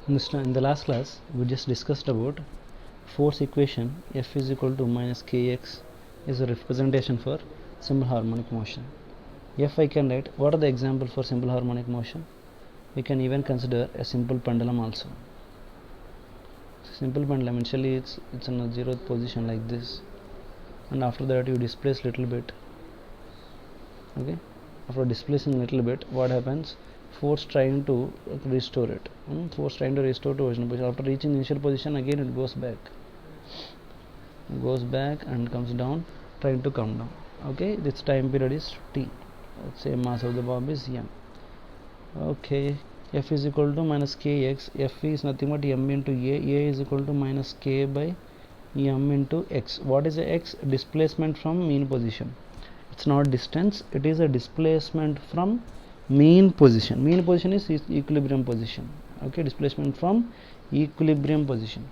In the last class, we just discussed about force equation F is equal to minus kx is a representation for simple harmonic motion. F I can write. What are the examples for simple harmonic motion? We can even consider a simple pendulum also. Simple pendulum, initially it's in a zeroth position like this, and after that you displace little bit. Okay, after displacing little bit, what happens? Force trying to restore it. Force trying to restore to original position. After reaching the initial position, again it goes back. And comes down, trying to come down. Okay, this time period is t. Let's say mass of the bomb is m. Okay, F is equal to minus kx. F is nothing but m into a. A is equal to minus k by m into x. What is the x? Displacement from mean position. It's not distance, it is a displacement from mean position. Mean position is equilibrium position. Okay, displacement from equilibrium position.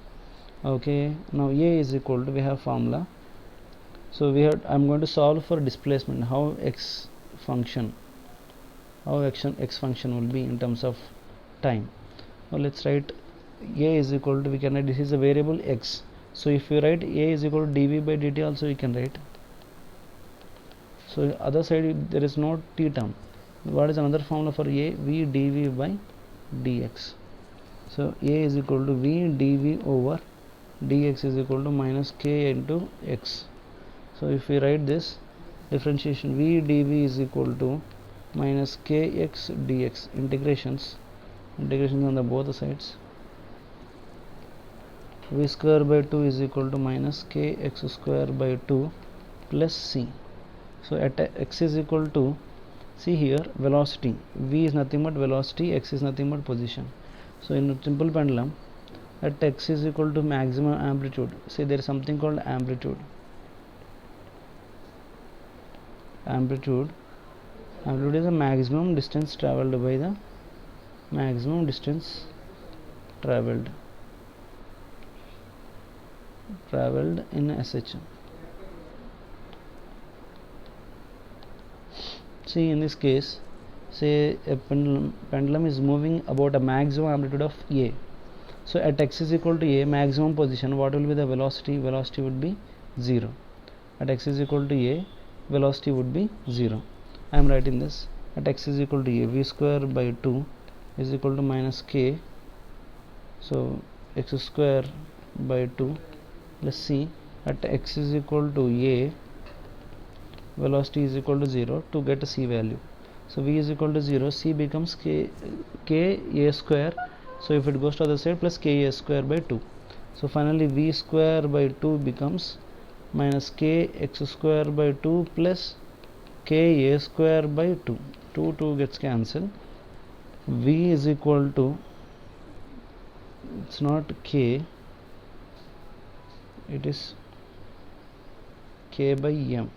Okay, now a is equal to, we have formula. So I'm going to solve for displacement, how x function will be in terms of time. Now let's write a is equal to, we can write, this is a variable x. So if you write a is equal to dv by dt also we can write. So other side there is no t term. What is another formula for a? V dv by dx. So a is equal to v dv over dx is equal to minus k into x. So if we write this differentiation, v dv is equal to minus kx dx, integrations on the both sides. V square by 2 is equal to minus kx square by 2 plus c. So at x is equal to, see here, velocity, v is nothing but velocity, x is nothing but position. So in a simple pendulum, at x is equal to maximum amplitude, say there is something called amplitude is the maximum distance traveled by the maximum distance traveled in SH. See, in this case, say a pendulum is moving about a maximum amplitude of a. So at x is equal to a, maximum position, what will be the velocity? Velocity would be 0. At x is equal to a, velocity would be 0. I am writing this. At x is equal to a, v square by 2 is equal to minus k. So x square by 2 plus c. At x is equal to a, velocity is equal to 0 to get a c value. So v is equal to 0, c becomes k a square. So if it goes to the other side, plus k a square by 2. So finally v square by 2 becomes minus k x square by 2 plus k a square by 2. 2 gets cancelled. V is equal to, it's not k, it is k by m.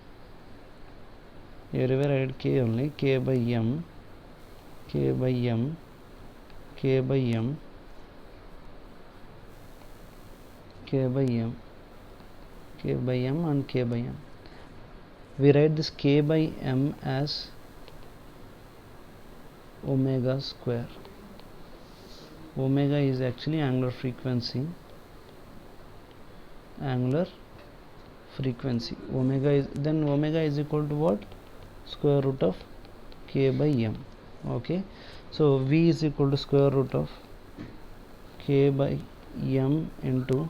Everywhere I had k only, k by m and k by m. We write this k by m as omega square. Omega is actually angular frequency. Omega is equal to what? Square root of k by m. Okay, so v is equal to square root of k by m into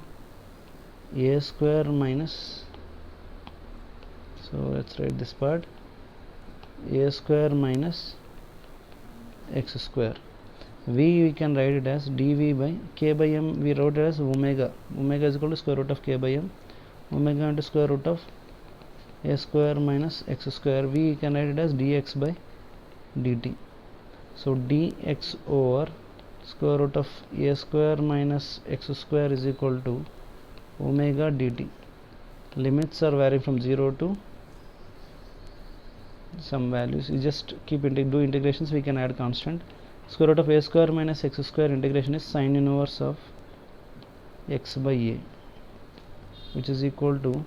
a square minus, so let's write this part, a square minus x square. V we can write it as dv by k by m, we wrote it as omega is equal to square root of k by m, omega into square root of a square minus x square. We can write it as dx by dt. So dx over square root of a square minus x square is equal to omega dt. Limits are varying from 0 to some values. You just keep do integrations, we can add constant. Square root of a square minus x square, integration is sine inverse of x by a, which is equal to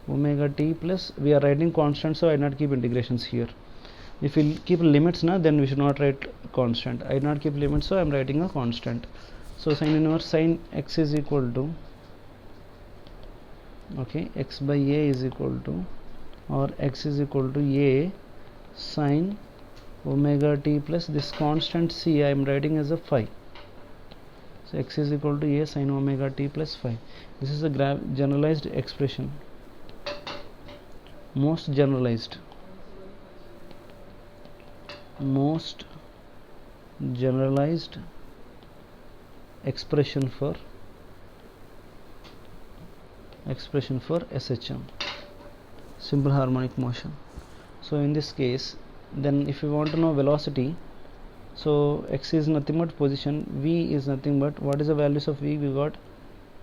omega t plus, we are writing constant, so I not keep integrations here. If we keep limits now, then we should not write constant. I did not keep limits, so I am writing a constant. So sin inverse sin x is equal to, okay, x by a is equal to, or x is equal to a sin omega t plus this constant c I am writing as a phi. So x is equal to a sin omega t plus phi. This is a generalized expression, most generalized expression for SHM, simple harmonic motion. So in this case, then if you want to know velocity, so x is nothing but position, v is nothing but, what is the values of v? We got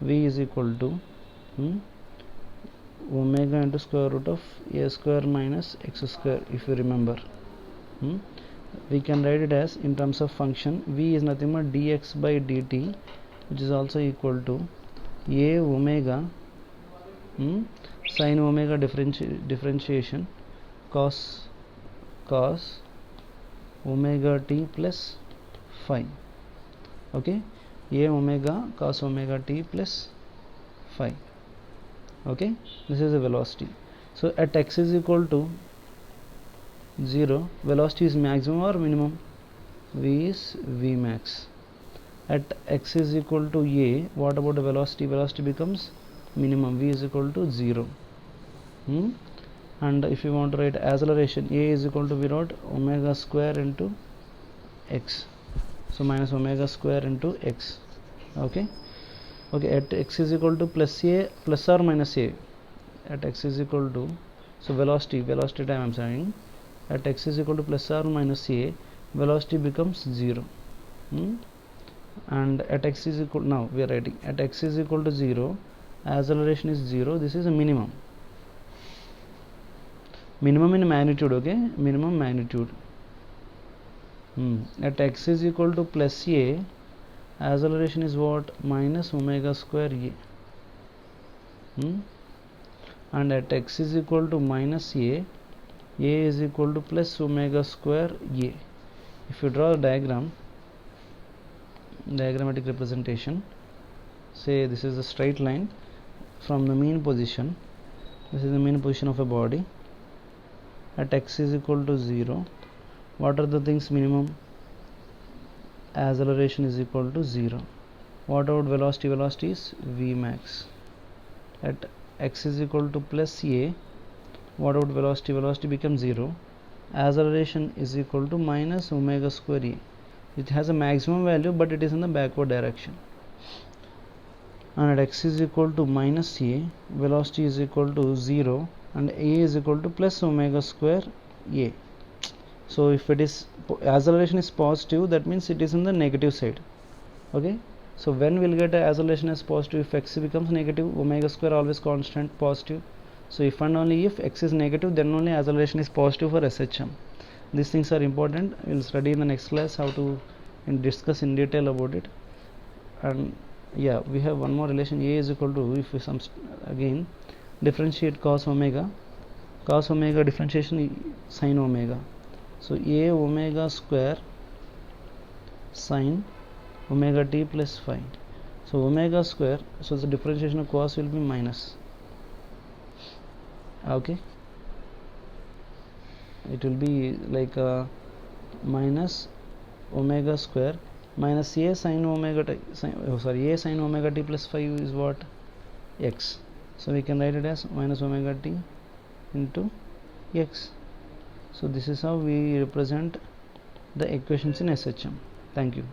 v is equal to omega into square root of a square minus x square, if you remember. We can write it as, in terms of function, v is nothing but dx by dt, which is also equal to a omega sin omega differentiation cos omega t plus phi. Okay, a omega cos omega t plus phi. Okay, this is the velocity. So at x is equal to 0, velocity is maximum or minimum? V is V max. At x is equal to a, what about the velocity? Velocity becomes minimum, v is equal to 0. And if you want to write acceleration, a is equal to, we wrote omega square into x, so minus omega square into x. Okay, at x is equal to plus a, plus or minus a, at x is equal to, so velocity time I am saying, at x is equal to plus or minus a, velocity becomes 0. And at x is equal, now we are writing at x is equal to 0, acceleration is 0. This is a minimum in magnitude. Okay, minimum magnitude. At x is equal to plus a, acceleration is what? Minus omega square a. And at x is equal to minus a is equal to plus omega square a. If you draw a diagrammatic representation, say this is a straight line from the mean position. This is the mean position of a body. At x is equal to 0, what are the things minimum? Acceleration is equal to 0. What about velocity? Velocity is v max. At x is equal to plus a, what about velocity? Velocity becomes 0. Acceleration is equal to minus omega square a. It has a maximum value, but it is in the backward direction. And at x is equal to minus a, velocity is equal to 0, and a is equal to plus omega square a. So if it is, acceleration is positive, that means it is in the negative side. Okay, so when we'll get acceleration as positive? If x becomes negative, omega square always constant, positive. So if and only if x is negative, then only acceleration is positive for SHM. These things are important. We'll study in the next class how to discuss in detail about it. And yeah, we have one more relation, a is equal to, if we again differentiate cos omega differentiation sin omega, so a omega square sin omega t plus phi. So omega square, so the differentiation of cos will be minus. Okay, it will be like minus omega square minus a sin omega t, a sin omega t plus phi is what? X. So we can write it as minus omega t into x. So this is how we represent the equations in SHM. Thank you.